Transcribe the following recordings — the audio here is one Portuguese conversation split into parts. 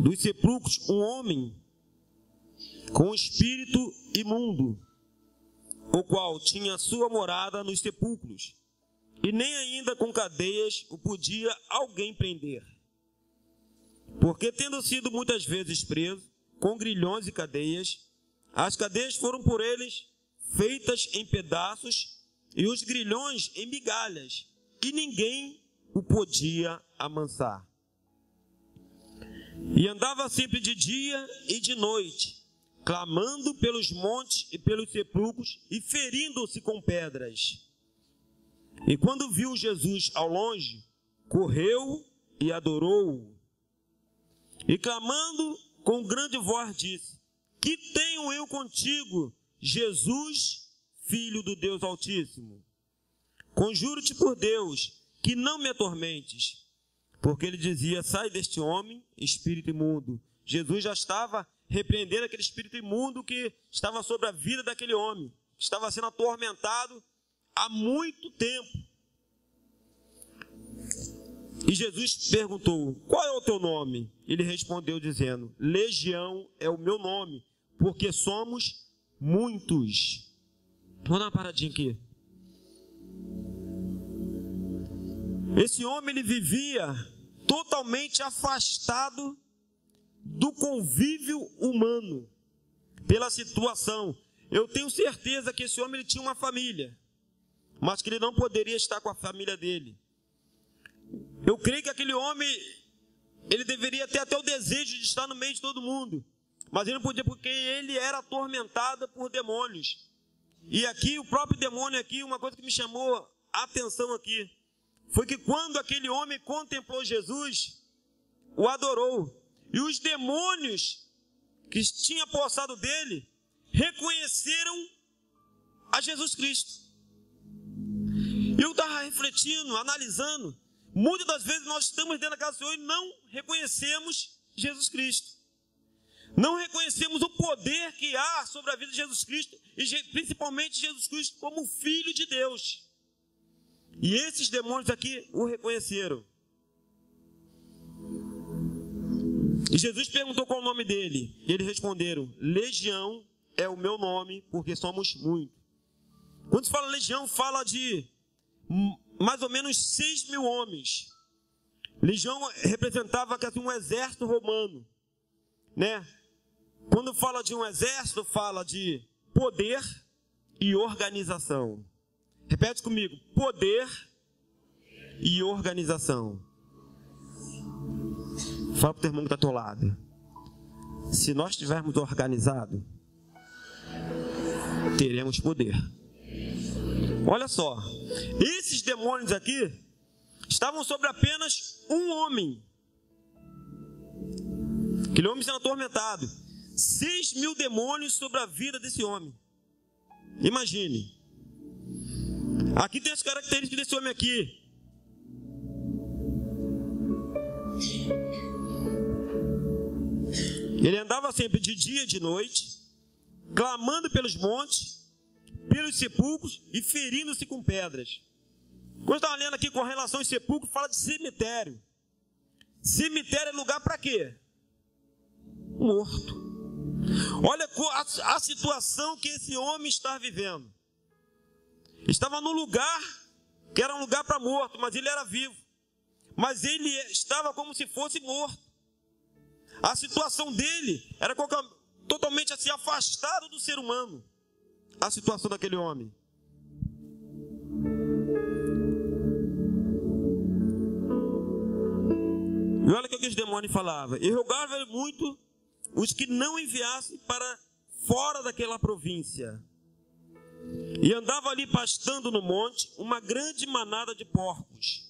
dos sepulcros um homem com espírito imundo, o qual tinha sua morada nos sepulcros, e nem ainda com cadeias o podia alguém prender. Porque, tendo sido muitas vezes preso, com grilhões e cadeias, as cadeias foram por eles feitas em pedaços, e os grilhões em migalhas, e ninguém o podia amansar. E andava sempre de dia e de noite, clamando pelos montes e pelos sepulcros, e ferindo-se com pedras. E quando viu Jesus ao longe, correu e adorou-o. E clamando com grande voz disse: Que tenho eu contigo, Jesus, Filho do Deus Altíssimo? Conjuro-te por Deus, que não me atormentes. Porque ele dizia: Sai deste homem, espírito imundo. Jesus já estava repreendendo aquele espírito imundo que estava sobre a vida daquele homem, que estava sendo atormentado há muito tempo. E Jesus perguntou: Qual é o teu nome? Ele respondeu dizendo: Legião é o meu nome, porque somos muitos. Vamos dar uma paradinha aqui. Esse homem, ele vivia totalmente afastado do convívio humano, pela situação. Eu tenho certeza que esse homem, ele tinha uma família, mas que ele não poderia estar com a família dele. Eu creio que aquele homem, ele deveria ter até o desejo de estar no meio de todo mundo, mas ele não podia, porque ele era atormentado por demônios. E aqui, o próprio demônio aqui, uma coisa que me chamou a atenção aqui, foi que quando aquele homem contemplou Jesus, o adorou, e os demônios que tinham possado dele, reconheceram a Jesus Cristo. E eu estava refletindo, analisando, muitas das vezes nós estamos dentro da casa do Senhor e não reconhecemos Jesus Cristo. Não reconhecemos o poder que há sobre a vida de Jesus Cristo, e principalmente Jesus Cristo como Filho de Deus. E esses demônios aqui o reconheceram. E Jesus perguntou qual o nome dele. E eles responderam: Legião é o meu nome, porque somos muitos. Quando se fala legião, fala de mais ou menos 6.000 homens. Legião representava um exército romano, né? Quando fala de um exército, fala de poder e organização. Repete comigo: poder e organização. Fala para o teu irmão que está ao teu lado: se nós estivermos organizados, teremos poder. Olha só, esses demônios aqui estavam sobre apenas um homem. Aquele homem sendo atormentado. 6.000 demônios sobre a vida desse homem. Imagine. Aqui tem as características desse homem aqui. Ele andava sempre de dia e de noite, clamando pelos montes, pelos sepulcros e ferindo-se com pedras. Quando eu estava lendo aqui com relação aos sepulcros, fala de cemitério. Cemitério é lugar para quê? Morto. Olha a situação que esse homem está vivendo. Estava num lugar que era um lugar para morto, mas ele era vivo. Mas ele estava como se fosse morto. A situação dele era totalmente assim, afastado do ser humano. A situação daquele homem. E olha o que os demônios falavam: e rogava muito os que não enviassem para fora daquela província. E andava ali pastando no monte uma grande manada de porcos.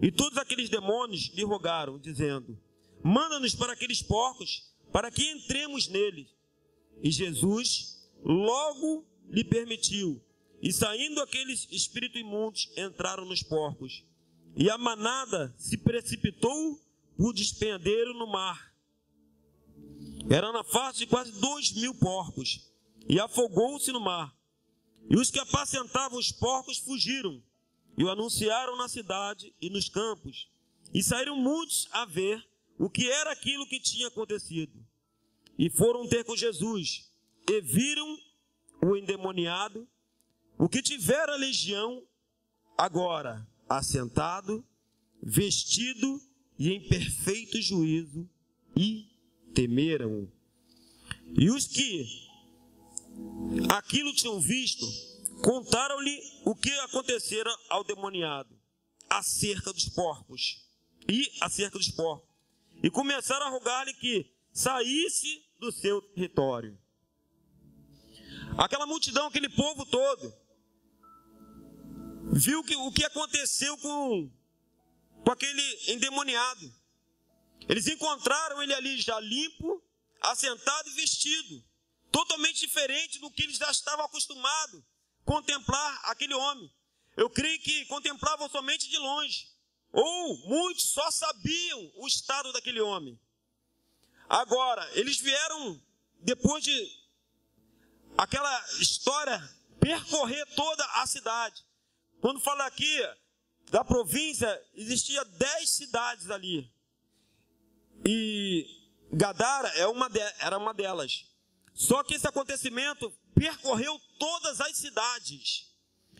E todos aqueles demônios lhe rogaram, dizendo: manda-nos para aqueles porcos, para que entremos neles. E Jesus logo lhe permitiu. E saindo aqueles espíritos imundos, entraram nos porcos. E a manada se precipitou por despenhadeiro no mar. Era na face de quase 2.000 porcos. E afogou-se no mar. E os que apacentavam os porcos fugiram. E o anunciaram na cidade e nos campos. E saíram muitos a ver o que era aquilo que tinha acontecido. E foram ter com Jesus, e viram o endemoniado, o que tivera a legião, agora assentado, vestido e em perfeito juízo, e temeram. E os que aquilo tinham visto, contaram-lhe o que acontecera ao demoniado, acerca dos porcos. E começaram a rogar-lhe que saísse do seu território. Aquela multidão, aquele povo todo, viu o que aconteceu com aquele endemoniado. Eles encontraram ele ali já limpo, assentado e vestido, totalmente diferente do que eles já estavam acostumados a contemplar aquele homem. Eu creio que contemplavam somente de longe, ou muitos só sabiam o estado daquele homem. Agora, eles vieram, depois de aquela história, percorrer toda a cidade. Quando fala aqui da província, existia 10 cidades ali. E Gadara era uma delas. Só que esse acontecimento percorreu todas as cidades.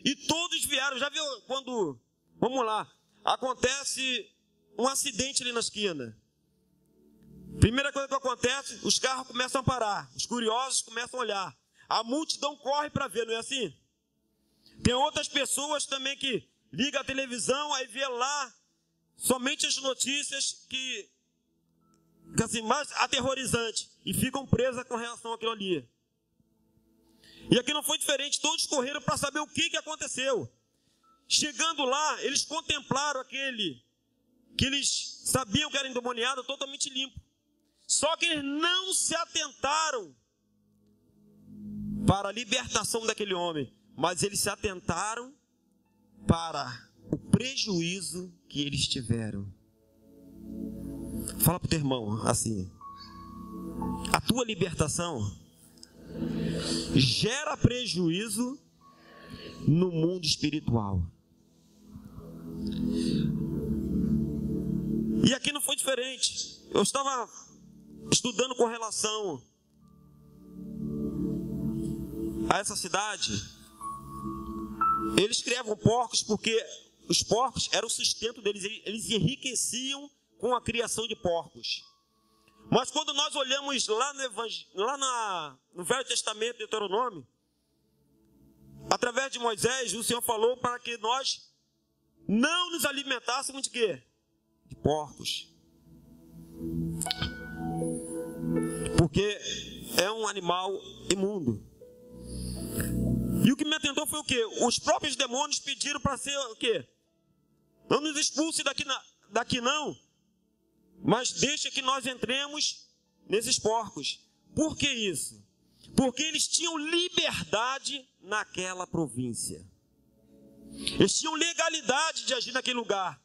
E todos vieram. Já viu quando, vamos lá, acontece um acidente ali na esquina. Primeira coisa que acontece, os carros começam a parar. Os curiosos começam a olhar. A multidão corre para ver, não é assim? Tem outras pessoas também que ligam a televisão, aí vê lá somente as notícias que assim, mais aterrorizantes, e ficam presas com relação àquilo ali. E aqui não foi diferente, todos correram para saber o que aconteceu. Chegando lá, eles contemplaram aquele que eles sabiam que era endemoniado, totalmente limpo. Só que eles não se atentaram para a libertação daquele homem, mas eles se atentaram para o prejuízo que eles tiveram. Fala para o teu irmão assim: a tua libertação gera prejuízo no mundo espiritual. E aqui não foi diferente. Eu estava estudando com relação a essa cidade. Eles criavam porcos porque os porcos eram o sustento deles. Eles enriqueciam com a criação de porcos. Mas quando nós olhamos lá no Velho Testamento, Deuteronômio, através de Moisés, o Senhor falou para que nós não nos alimentássemos de quê? De porcos. Porque é um animal imundo. E o que me atentou foi o quê? Os próprios demônios pediram para ser o quê? Não nos expulse daqui não, mas deixa que nós entremos nesses porcos. Por que isso? Porque eles tinham liberdade naquela província. Eles tinham legalidade de agir naquele lugar.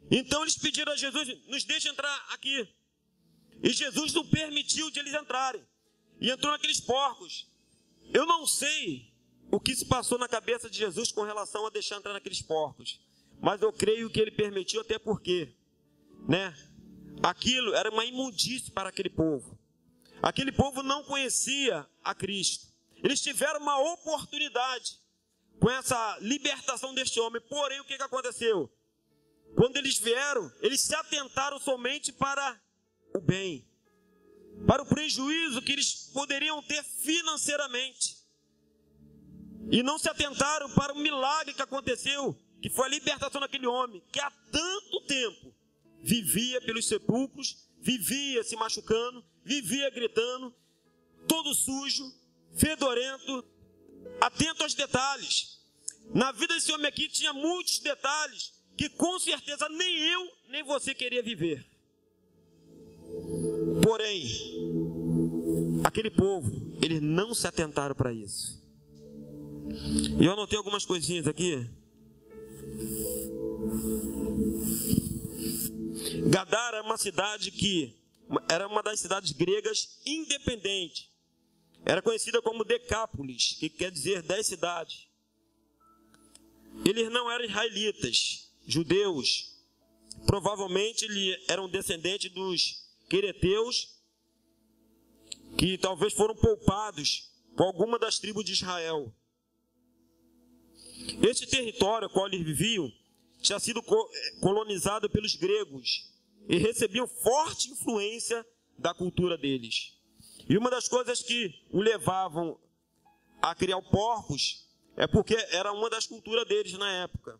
Então eles pediram a Jesus: nos deixa entrar aqui. E Jesus não permitiu de eles entrarem. E entrou naqueles porcos. Eu não sei o que se passou na cabeça de Jesus com relação a deixar entrar naqueles porcos. Mas eu creio que ele permitiu, até porque, né? Aquilo era uma imundície para aquele povo. Aquele povo não conhecia a Cristo. Eles tiveram uma oportunidade com essa libertação deste homem. Porém, o que aconteceu? Quando eles vieram, eles se atentaram somente para o bem, para o prejuízo que eles poderiam ter financeiramente. E não se atentaram para o milagre que aconteceu, que foi a libertação daquele homem, que há tanto tempo vivia pelos sepulcros, vivia se machucando, vivia gritando, todo sujo, fedorento, atento aos detalhes. Na vida desse homem aqui tinha muitos detalhes que com certeza nem eu, nem você queria viver. Porém, aquele povo, eles não se atentaram para isso. E eu anotei algumas coisinhas aqui. Gadara era uma cidade que era uma das cidades gregas independente. Era conhecida como Decápolis, que quer dizer 10 cidades. Eles não eram israelitas, judeus, provavelmente ele era um descendente dos quereteus, que talvez foram poupados por alguma das tribos de Israel. Esse território ao qual eles viviam tinha sido colonizado pelos gregos e recebiam forte influência da cultura deles. E uma das coisas que o levavam a criar porcos é porque era uma das culturas deles na época.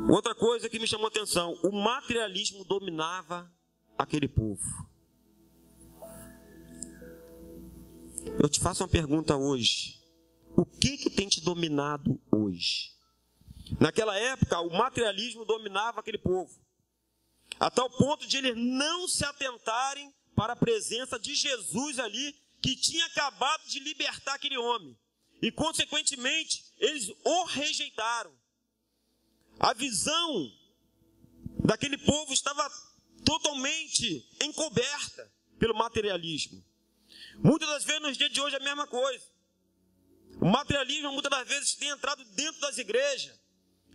Outra coisa que me chamou a atenção, o materialismo dominava aquele povo. Eu te faço uma pergunta hoje. O que tem te dominado hoje? Naquela época, o materialismo dominava aquele povo, a tal ponto de eles não se atentarem para a presença de Jesus ali, que tinha acabado de libertar aquele homem. E, consequentemente, eles o rejeitaram. A visão daquele povo estava totalmente encoberta pelo materialismo. Muitas das vezes, nos dias de hoje, é a mesma coisa. O materialismo, muitas das vezes, tem entrado dentro das igrejas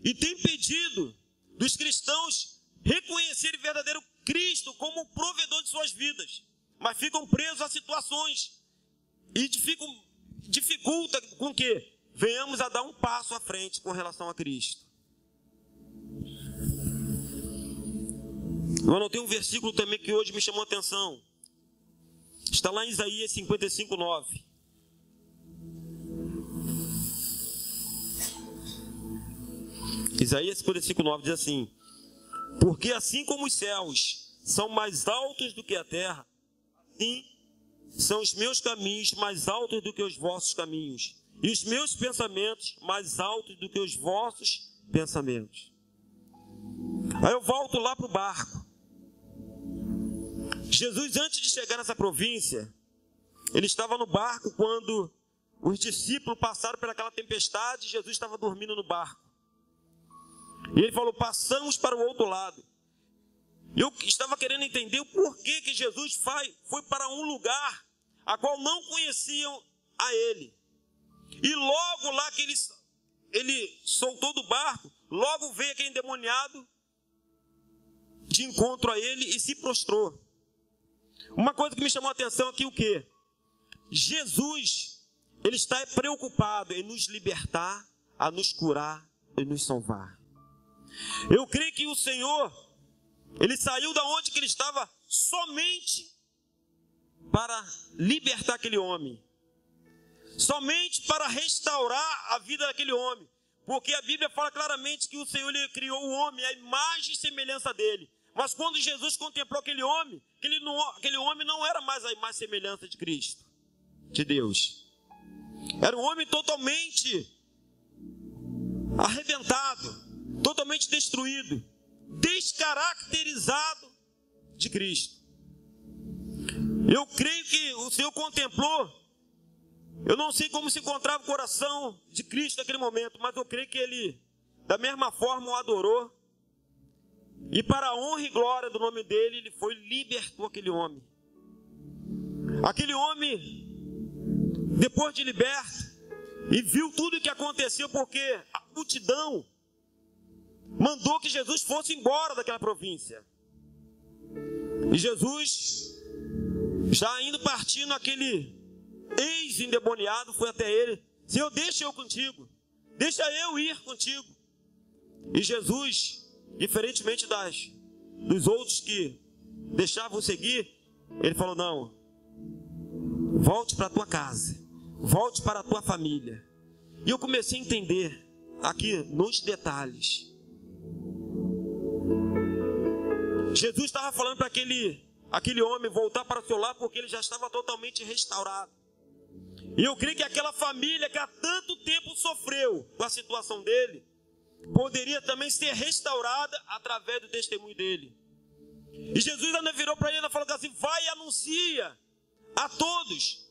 e tem impedido dos cristãos reconhecerem o verdadeiro Cristo como o provedor de suas vidas. Mas ficam presos a situações e dificulta com que venhamos a dar um passo à frente com relação a Cristo. Eu anotei um versículo também que hoje me chamou a atenção. Está lá em Isaías 55:9. Isaías 55:9 diz assim: porque assim como os céus são mais altos do que a terra, assim são os meus caminhos mais altos do que os vossos caminhos, e os meus pensamentos mais altos do que os vossos pensamentos. Aí eu volto lá para o barco. Jesus, antes de chegar nessa província, ele estava no barco quando os discípulos passaram pelaquela tempestade e Jesus estava dormindo no barco. E ele falou: passamos para o outro lado. Eu estava querendo entender o porquê que Jesus foi para um lugar a qual não conheciam a ele. E logo lá que ele soltou do barco, logo veio aquele endemoniado de encontro a ele e se prostrou. Uma coisa que me chamou a atenção aqui, o quê? Jesus, ele está preocupado em nos libertar, a nos curar e nos salvar. Eu creio que o Senhor, ele saiu da onde que ele estava somente para libertar aquele homem. Somente para restaurar a vida daquele homem. Porque a Bíblia fala claramente que o Senhor, ele criou o homem à imagem e semelhança dele. Mas quando Jesus contemplou aquele homem homem não era mais a imagem e semelhança de Cristo, de Deus. Era um homem totalmente arrebentado, totalmente destruído, descaracterizado de Cristo. Eu creio que o Senhor contemplou. Eu não sei como se encontrava o coração de Cristo naquele momento, mas eu creio que ele, da mesma forma, o adorou. E para a honra e glória do nome dele, ele foi e libertou aquele homem. Aquele homem, depois de liberto, e viu tudo o que aconteceu, porque a multidão mandou que Jesus fosse embora daquela província. E Jesus, já indo partindo, aquele ex-endemoniado foi até ele: Senhor, deixa eu contigo, deixa eu ir contigo. E Jesus, diferentemente dos outros que deixavam seguir, ele falou: não, volte para a tua casa, volte para a tua família. E eu comecei a entender aqui nos detalhes. Jesus estava falando para aquele homem voltar para o seu lar, porque ele já estava totalmente restaurado. E eu creio que aquela família que há tanto tempo sofreu com a situação dele, poderia também ser restaurada através do testemunho dele. E Jesus ainda virou para ele e falou assim: vai e anuncia a todos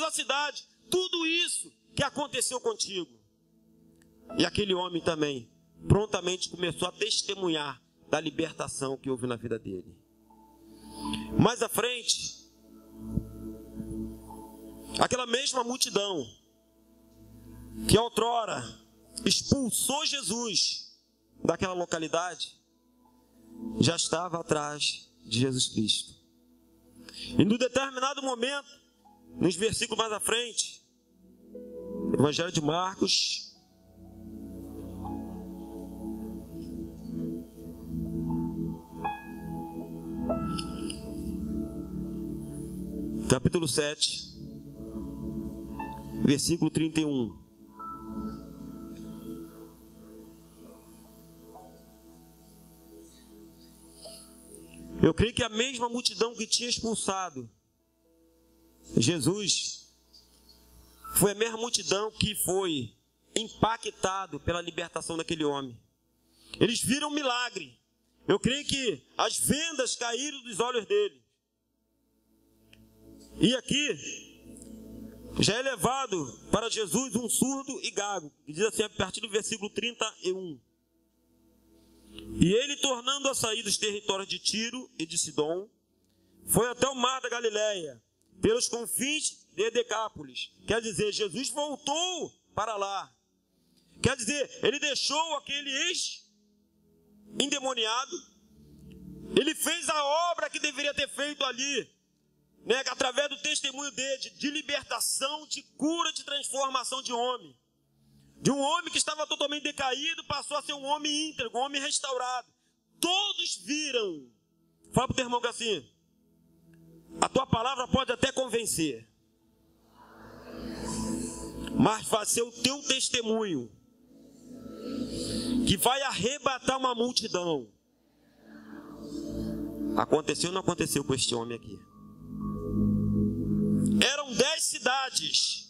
da cidade, tudo isso que aconteceu contigo. E aquele homem também prontamente começou a testemunhar da libertação que houve na vida dele. Mais à frente, aquela mesma multidão que outrora expulsou Jesus daquela localidade, já estava atrás de Jesus Cristo. E num determinado momento, nos versículos mais à frente, Evangelho de Marcos, capítulo 7, versículo 31. Eu creio que a mesma multidão que tinha expulsado Jesus foi a mesma multidão que foi impactado pela libertação daquele homem. Eles viram um milagre. Eu creio que as vendas caíram dos olhos dele. E aqui já é levado para Jesus um surdo e gago, que diz assim a partir do versículo 31. E ele, tornando a sair dos territórios de Tiro e de Sidom, foi até o mar da Galileia, pelos confins de Decápolis. Quer dizer, Jesus voltou para lá. Quer dizer, ele deixou aquele ex-endemoniado, ele fez a obra que deveria ter feito ali, né, através do testemunho dele, de libertação, de cura, de transformação de homem. De um homem que estava totalmente decaído, passou a ser um homem íntegro, um homem restaurado. Todos viram. Fala para o teu irmão que assim, a tua palavra pode até convencer, mas vai ser o teu testemunho que vai arrebatar uma multidão. Aconteceu ou não aconteceu com este homem aqui? Eram 10 cidades.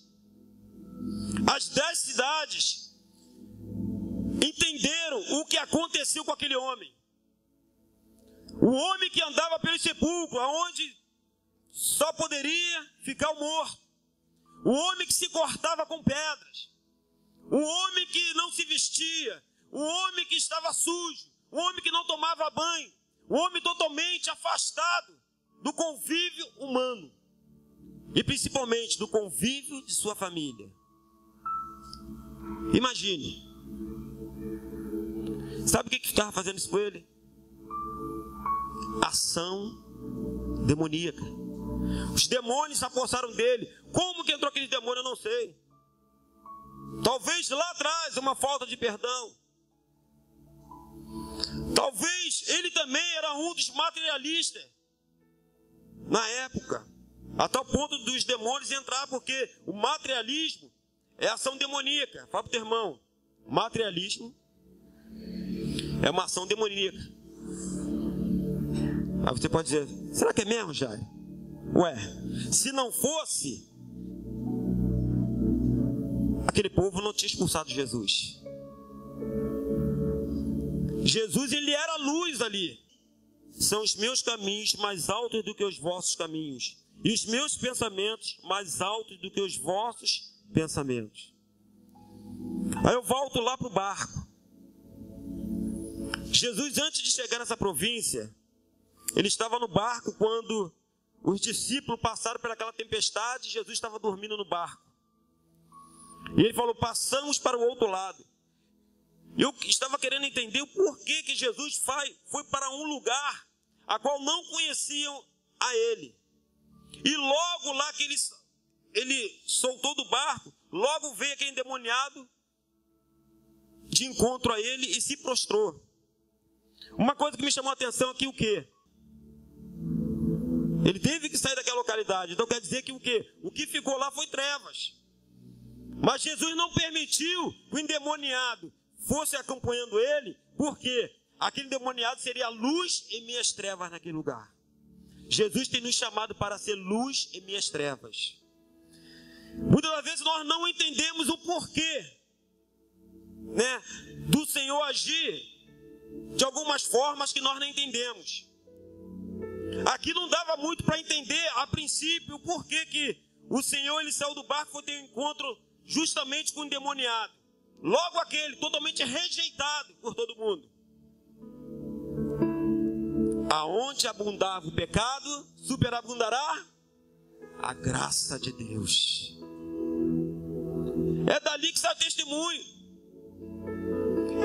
As 10 cidades entenderam o que aconteceu com aquele homem. O homem que andava pelo sepulcro, aonde só poderia ficar o morto. O homem que se cortava com pedras. O homem que não se vestia. O homem que estava sujo. O homem que não tomava banho. O homem totalmente afastado do convívio humano. E principalmente do convívio de sua família. Imagine. Sabe o que estava fazendo isso com ele? Ação demoníaca. Os demônios se apossaram dele. Como que entrou aquele demônio, eu não sei. Talvez lá atrás uma falta de perdão. Talvez ele também era um dos materialistas na época, a tal ponto dos demônios entrar, porque o materialismo é ação demoníaca. Fala para o teu irmão, materialismo é uma ação demoníaca. Aí você pode dizer, será que é mesmo, Jair? Ué, se não fosse, aquele povo não tinha expulsado Jesus. Jesus, ele era luz ali. São os meus caminhos mais altos do que os vossos caminhos, e os meus pensamentos mais altos do que os vossos pensamentos. Aí eu volto lá para o barco. Jesus, antes de chegar nessa província, ele estava no barco quando os discípulos passaram por aquela tempestade. Jesus estava dormindo no barco. E ele falou, passamos para o outro lado. Eu estava querendo entender o porquê que Jesus foi para um lugar a qual não conheciam a ele. E logo lá que ele soltou do barco, logo veio aquele endemoniado de encontro a ele e se prostrou. Uma coisa que me chamou a atenção aqui, o quê? Ele teve que sair daquela localidade. Então quer dizer que o quê? O que ficou lá foi trevas. Mas Jesus não permitiu que o endemoniado fosse acompanhando ele, porque aquele endemoniado seria luz em minhas trevas naquele lugar. Jesus tem nos chamado para ser luz em minhas trevas. Muitas das vezes nós não entendemos o porquê, né, do Senhor agir de algumas formas que nós não entendemos. Aqui não dava muito para entender a princípio o porquê que o Senhor, ele saiu do barco e foi ter um encontro justamente com o endemoniado. Logo aquele, totalmente rejeitado por todo mundo. Aonde abundava o pecado, superabundará a graça de Deus. É dali que sai o testemunho.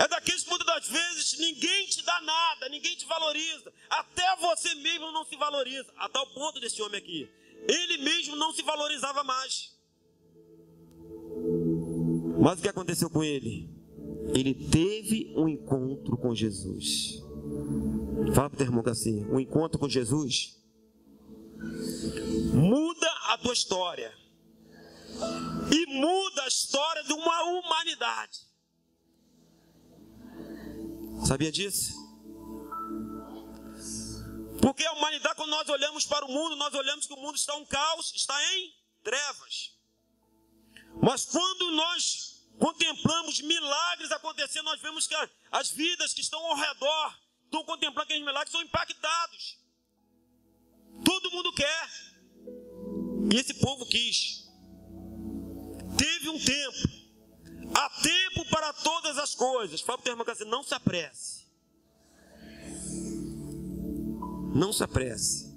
É daqueles que muitas das vezes ninguém te dá nada, ninguém te valoriza. Até você mesmo não se valoriza. A tal ponto desse homem aqui. Ele mesmo não se valorizava mais. Mas o que aconteceu com ele? Ele teve um encontro com Jesus. Fala para o teu irmão assim, um encontro com Jesus muda a tua história. E muda a história de uma humanidade. Sabia disso? Porque a humanidade, quando nós olhamos para o mundo, nós olhamos que o mundo está um caos, está em trevas. Mas quando nós contemplamos milagres acontecendo, nós vemos que as vidas que estão ao redor, estão contemplando aqueles milagres, são impactados. Todo mundo quer. E esse povo quis. Teve um tempo. Há tempo para todas as coisas. Fala para o teu irmão assim, não se apresse. Não se apresse.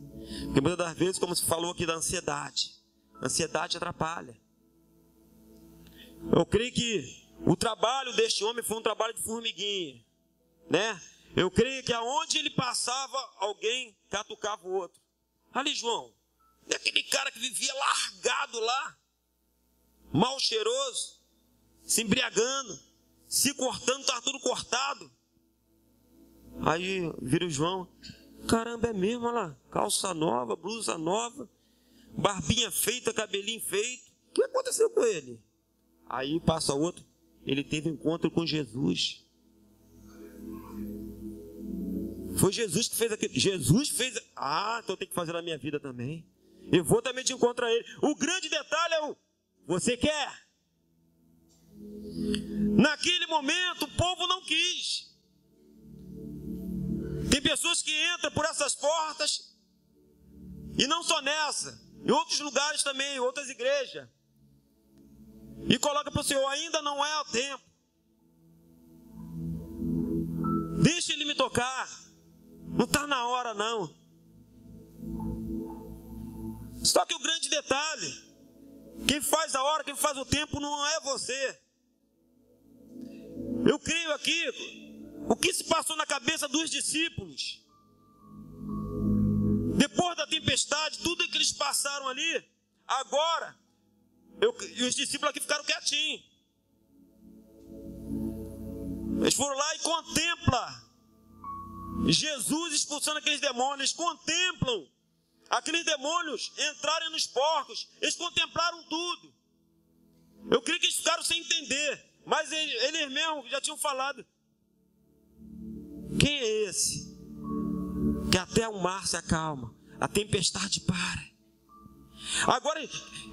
Porque muitas das vezes, como se falou aqui da ansiedade, a ansiedade atrapalha. Eu creio que o trabalho deste homem foi um trabalho de formiguinha, né? Eu creio que aonde ele passava, alguém catucava o outro. Ali, João, é aquele cara que vivia largado lá, mal cheiroso, se embriagando, se cortando, estava tudo cortado. Aí vira o João, caramba, é mesmo, olha lá, calça nova, blusa nova, barbinha feita, cabelinho feito. O que aconteceu com ele? Aí passa outro, ele teve um encontro com Jesus. Foi Jesus que fez aquilo. Jesus fez. Ah, então tem que fazer na minha vida também. Eu vou também de encontro a ele. O grande detalhe é o você quer. Naquele momento o povo não quis. Tem pessoas que entram por essas portas e não só nessa, em outros lugares também, em outras igrejas, e coloca para o Senhor, ainda não é o tempo. Deixa ele me tocar. Não está na hora, não. Só que o grande detalhe, quem faz a hora, quem faz o tempo não é você. Eu creio aqui, o que se passou na cabeça dos discípulos, depois da tempestade, tudo que eles passaram ali, agora, os discípulos aqui ficaram quietinhos. Eles foram lá e contemplam Jesus expulsando aqueles demônios. Eles contemplam aqueles demônios entrarem nos porcos. Eles contemplaram tudo. Eu creio que eles ficaram sem entender. Mas eles mesmos já tinham falado. Quem é esse? Que até o mar se acalma, a tempestade para. Agora,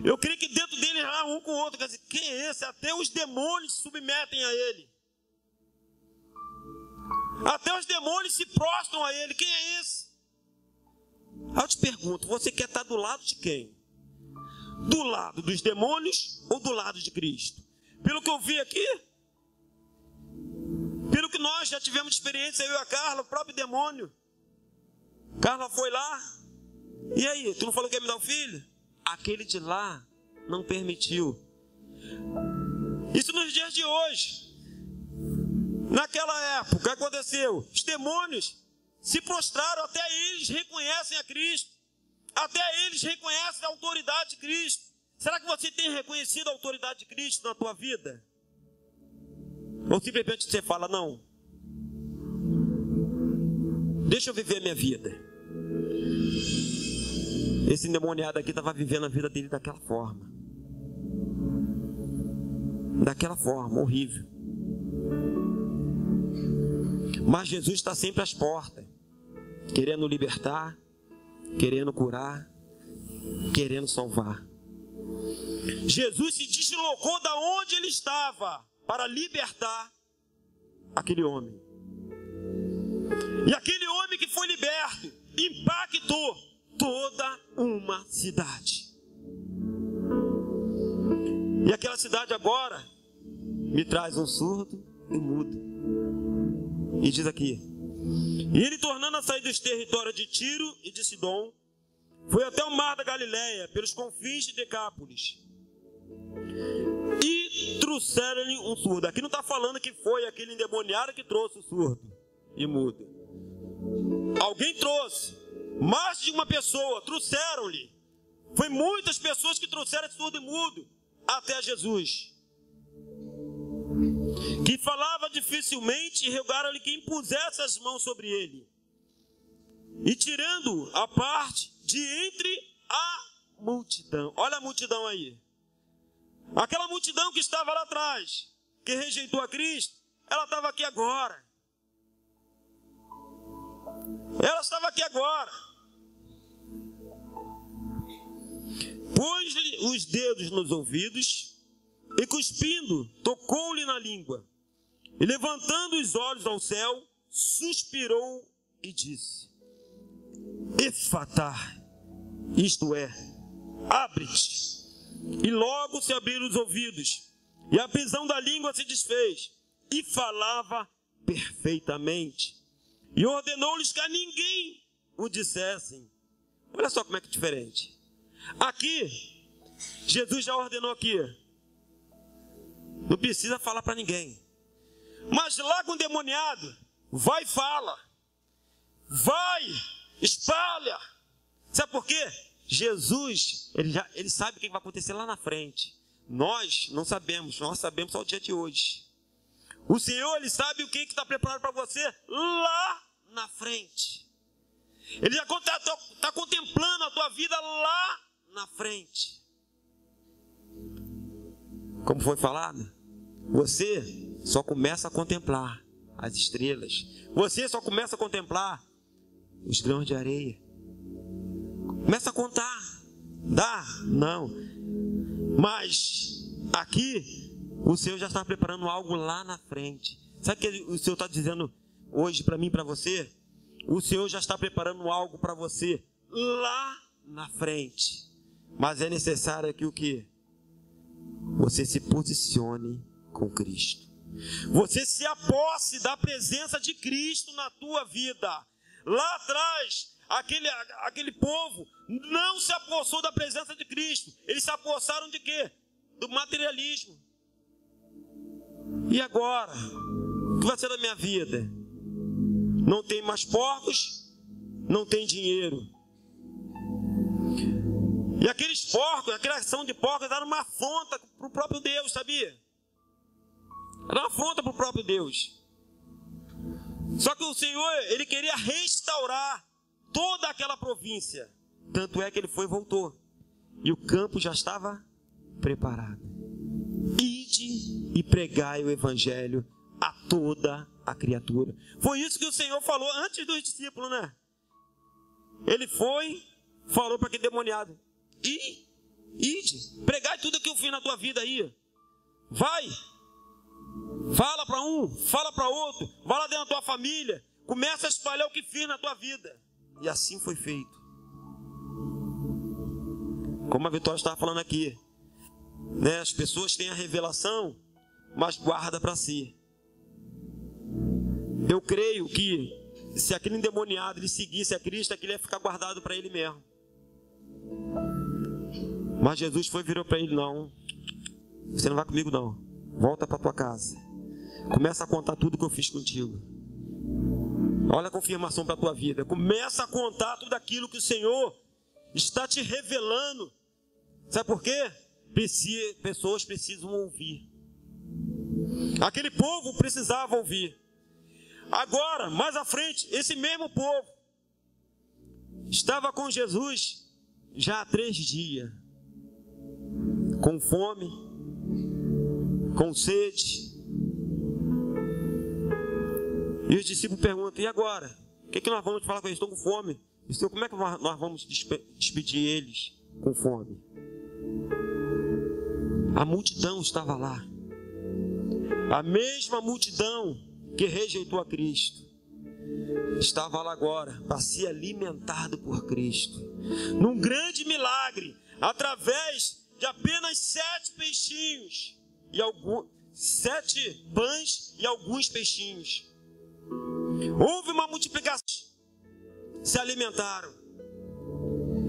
eu creio que dentro deles lá, um com o outro, quer dizer, quem é esse? Até os demônios se submetem a ele. Até os demônios se prostram a ele. Quem é esse? Aí eu te pergunto, você quer estar do lado de quem? Do lado dos demônios ou do lado de Cristo? Pelo que eu vi aqui, pelo que nós já tivemos experiência, eu e a Carla, o próprio demônio. Carla foi lá, e aí, tu não falou que ia me dar um filho? Aquele de lá não permitiu. Isso nos dias de hoje. Naquela época, o que aconteceu? Os demônios se prostraram, até eles reconhecem a Cristo. Até eles reconhecem a autoridade de Cristo. Será que você tem reconhecido a autoridade de Cristo na tua vida? Ou simplesmente você fala, não, deixa eu viver a minha vida. Esse endemoniado aqui estava vivendo a vida dele daquela forma. Daquela forma, horrível. Mas Jesus está sempre às portas, querendo libertar, querendo curar, querendo salvar. Jesus se deslocou da onde ele estava para libertar aquele homem. E aquele homem que foi liberto impactou toda uma cidade. E aquela cidade agora me traz um surdo e mudo. E diz aqui, e ele tornando a sair dos territórios de Tiro e de Sidom, foi até o mar da Galileia, pelos confins de Decápolis, e trouxeram-lhe um surdo. Aqui não está falando que foi aquele endemoniado que trouxe o surdo e mudo. Alguém trouxe. Mais de uma pessoa trouxeram-lhe. Foi muitas pessoas que trouxeram esse surdo e mudo até Jesus, que falava dificilmente, e rogaram-lhe que impusesse as mãos sobre ele. E tirando a parte de entre a multidão. Olha a multidão aí. Aquela multidão que estava lá atrás, que rejeitou a Cristo, ela estava aqui agora. Ela estava aqui agora. Pôs-lhe os dedos nos ouvidos e, cuspindo, tocou-lhe na língua. E, levantando os olhos ao céu, suspirou e disse: Efatá, isto é, abre-te. E logo se abriram os ouvidos, e a prisão da língua se desfez, e falava perfeitamente. E ordenou-lhes que a ninguém o dissessem. Olha só como é que é diferente. Aqui, Jesus já ordenou aqui. Não precisa falar para ninguém. Mas lá com o endemoniado, vai e fala. Vai, espalha. Sabe por quê? Jesus, ele sabe o que vai acontecer lá na frente. Nós não sabemos, nós sabemos só o dia de hoje. O Senhor, Ele sabe o que está preparado para você lá na frente. Ele já está contemplando a tua vida lá na frente. Como foi falado, você só começa a contemplar as estrelas. Você só começa a contemplar os grãos de areia. Começa a contar. Dá? Não. Mas aqui o Senhor já está preparando algo lá na frente. Sabe o que o Senhor está dizendo hoje para mim e para você? O Senhor já está preparando algo para você lá na frente. Mas é necessário que o quê? Você se posicione com Cristo. Você se aposse da presença de Cristo na tua vida. Lá atrás, aquele povo não se apossou da presença de Cristo. Eles se apossaram de quê? Do materialismo. E agora? O que vai ser da minha vida? Não tem mais porcos, não tem dinheiro. E aqueles porcos, a criação de porcos era uma afronta para o próprio Deus, sabia? Era uma afronta para o próprio Deus. Só que o Senhor, Ele queria restaurar toda aquela província. Tanto é que Ele foi e voltou. E o campo já estava preparado. Ide e pregai o Evangelho a toda a criatura. Foi isso que o Senhor falou antes dos discípulos, né? Ele foi, falou para aquele demoniado: ide, pregai tudo que eu fiz na tua vida aí. Vai, fala para um, fala para outro, vai lá dentro da tua família, começa a espalhar o que fiz na tua vida. E assim foi feito. Como a Vitória estava falando aqui, né? As pessoas têm a revelação, mas guarda para si. Eu creio que se aquele endemoniado ele seguisse a Cristo, aquilo ia ficar guardado para ele mesmo. Mas Jesus foi e virou para ele: não, você não vai comigo não. Volta para tua casa. Começa a contar tudo que eu fiz contigo. Olha a confirmação para a tua vida. Começa a contar tudo aquilo que o Senhor está te revelando. Sabe por quê? Pessoas precisam ouvir. Aquele povo precisava ouvir. Agora, mais à frente, esse mesmo povo estava com Jesus já há 3 dias. Com fome, com sede. E os discípulos perguntam: e agora? O que nós vamos falar com eles? Estão com fome. E Senhor, como é que nós vamos despedir eles com fome? A multidão estava lá. A mesma multidão que rejeitou a Cristo estava lá agora para ser alimentado por Cristo. Num grande milagre, através de apenas 7 peixinhos, 7 pães e alguns peixinhos. Houve uma multiplicação, se alimentaram.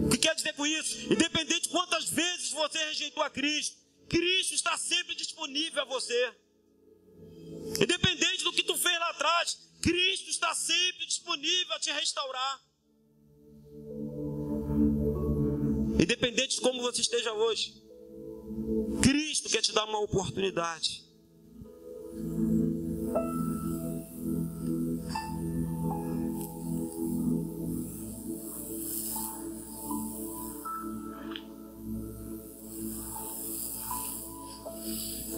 O que quer dizer com isso? Independente de quantas vezes você rejeitou a Cristo, Cristo está sempre disponível a você. Independente do que tu fez lá atrás, Cristo está sempre disponível a te restaurar. Independente de como você esteja hoje, Cristo quer te dar uma oportunidade.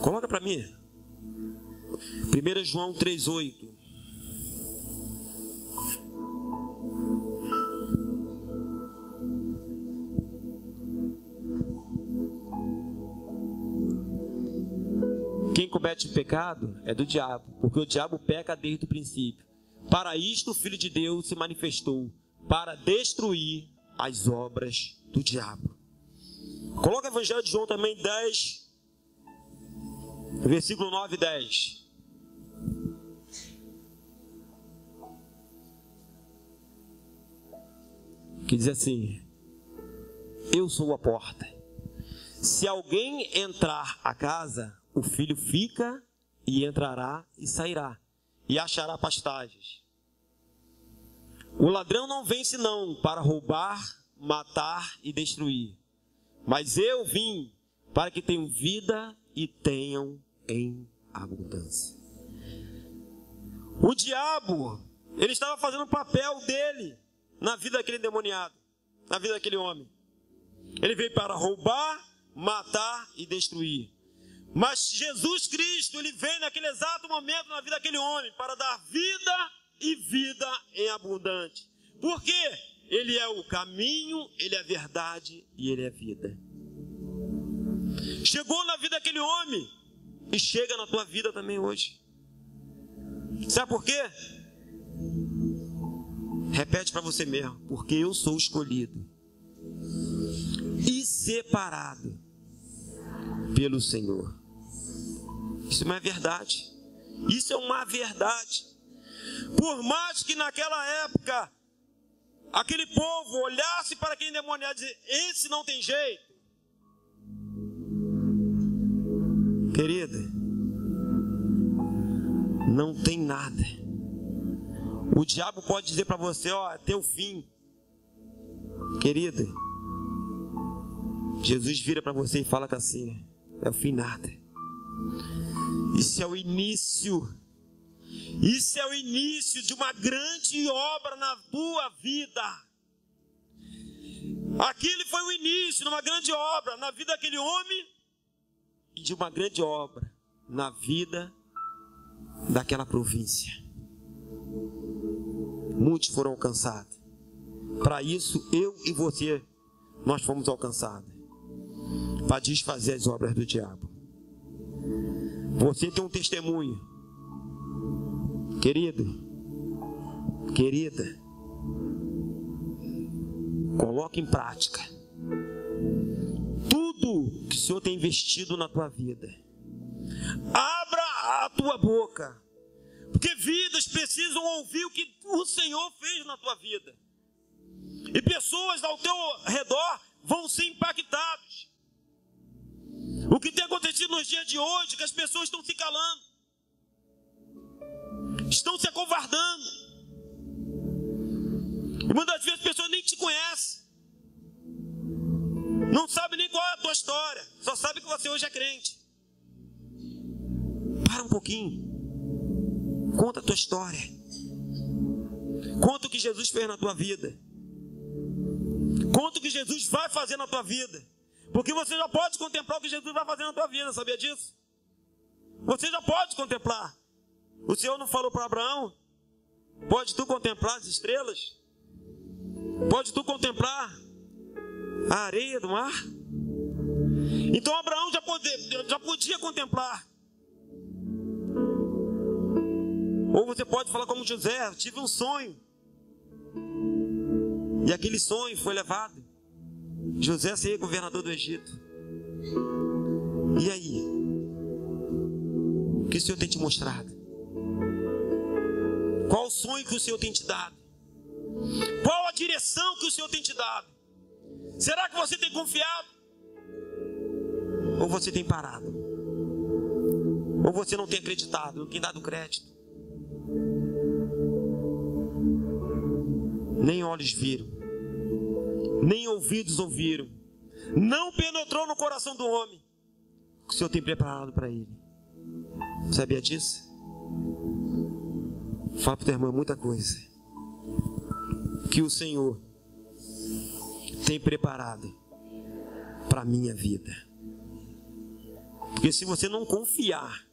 Coloca para mim 1 João 3,8. Quem comete o pecado é do diabo, porque o diabo peca desde o princípio. Para isto o Filho de Deus se manifestou, para destruir as obras do diabo. Coloca o Evangelho de João também 10, versículo 9 e 10. Que diz assim: eu sou a porta. Se alguém entrar a casa, o filho fica e entrará e sairá, e achará pastagens. O ladrão não vem senão para roubar, matar e destruir. Mas eu vim para que tenham vida e tenham em abundância. O diabo, ele estava fazendo o papel dele na vida daquele endemoniado, na vida daquele homem. Ele veio para roubar, matar e destruir. Mas Jesus Cristo, ele vem naquele exato momento na vida daquele homem para dar vida e vida em abundante. Por quê? Ele é o caminho, ele é a verdade e ele é a vida. Chegou na vida daquele homem e chega na tua vida também hoje. Sabe por quê? Repete para você mesmo: porque eu sou escolhido e separado pelo Senhor. Isso é uma verdade. Isso é uma verdade. Por mais que naquela época aquele povo olhasse para aquele endemoniado e dizia: esse não tem jeito. Querida, não tem nada. O diabo pode dizer para você: ó, é teu fim. Querida, Jesus vira para você e fala assim: é o fim nada. Isso é o início. Isso é o início de uma grande obra na tua vida. Aquele foi o início de uma grande obra na vida daquele homem e de uma grande obra na vida daquela província. Muitos foram alcançados. Para isso, eu e você, nós fomos alcançados. Para desfazer as obras do diabo. Você tem um testemunho. Querido, querida, coloque em prática tudo que o Senhor tem investido na tua vida. Abra a tua boca, porque vidas precisam ouvir o que o Senhor fez na tua vida. E pessoas ao teu redor vão ser impactadas. O que tem acontecido nos dias de hoje, que as pessoas estão se calando, estão se acovardando. E muitas vezes as pessoas nem te conhecem, não sabem nem qual é a tua história, só sabem que você hoje é crente. Para um pouquinho, conta a tua história, conta o que Jesus fez na tua vida, conta o que Jesus vai fazer na tua vida. Porque você já pode contemplar o que Jesus vai fazer na tua vida, sabia disso? Você já pode contemplar. O Senhor não falou para Abraão: pode tu contemplar as estrelas? Pode tu contemplar a areia do mar? Então Abraão já podia contemplar. Ou você pode falar como José: tive um sonho, e aquele sonho foi levado. José seria governador do Egito. E aí? O que o Senhor tem te mostrado? Qual o sonho que o Senhor tem te dado? Qual a direção que o Senhor tem te dado? Será que você tem confiado? Ou você tem parado? Ou você não tem acreditado, não tem dado crédito? Nem olhos viram, nem ouvidos ouviram, não penetrou no coração do homem o que o Senhor tem preparado para ele. Sabia disso? Fala para o teu irmão, muita coisa que o Senhor tem preparado para a minha vida. Porque se você não confiar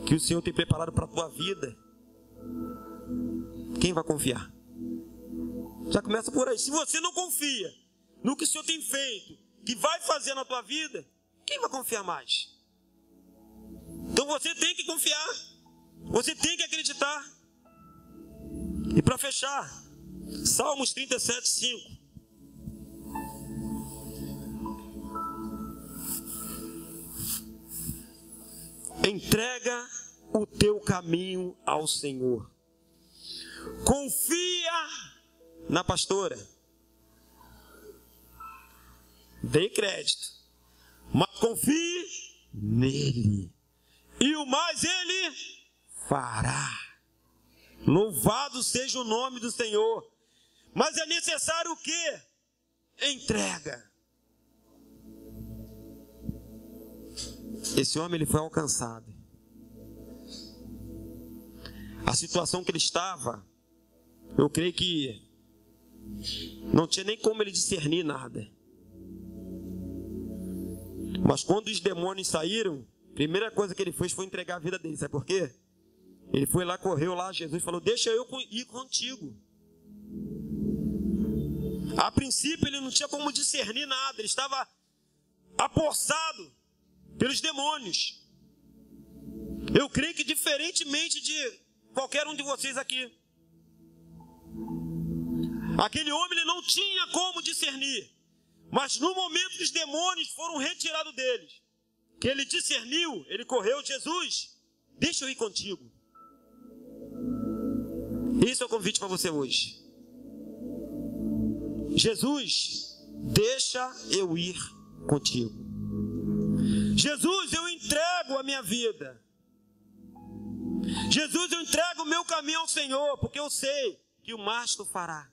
que o Senhor tem preparado para a tua vida, quem vai confiar? Já começa por aí. Se você não confia no que o Senhor tem feito, que vai fazer na tua vida, quem vai confiar mais? Então você tem que confiar, você tem que acreditar. E para fechar, Salmos 37, 5. Entrega o teu caminho ao Senhor. Confia na pastora. Dê crédito, mas confie nele. E o mais ele fará. Louvado seja o nome do Senhor. Mas é necessário o quê? Entrega. Esse homem, ele foi alcançado. A situação que ele estava, eu creio que não tinha nem como ele discernir nada. Mas quando os demônios saíram, a primeira coisa que ele fez foi entregar a vida dele. Sabe por quê? Ele foi lá, correu lá, Jesus falou, deixa eu ir contigo. A princípio ele não tinha como discernir nada, ele estava apossado pelos demônios. Eu creio que diferentemente de qualquer um de vocês aqui, aquele homem ele não tinha como discernir. Mas no momento que os demônios foram retirados deles, que ele discerniu, ele correu, Jesus, deixa eu ir contigo. Esse é o convite para você hoje. Jesus, deixa eu ir contigo. Jesus, eu entrego a minha vida. Jesus, eu entrego o meu caminho ao Senhor, porque eu sei que o mais tu fará.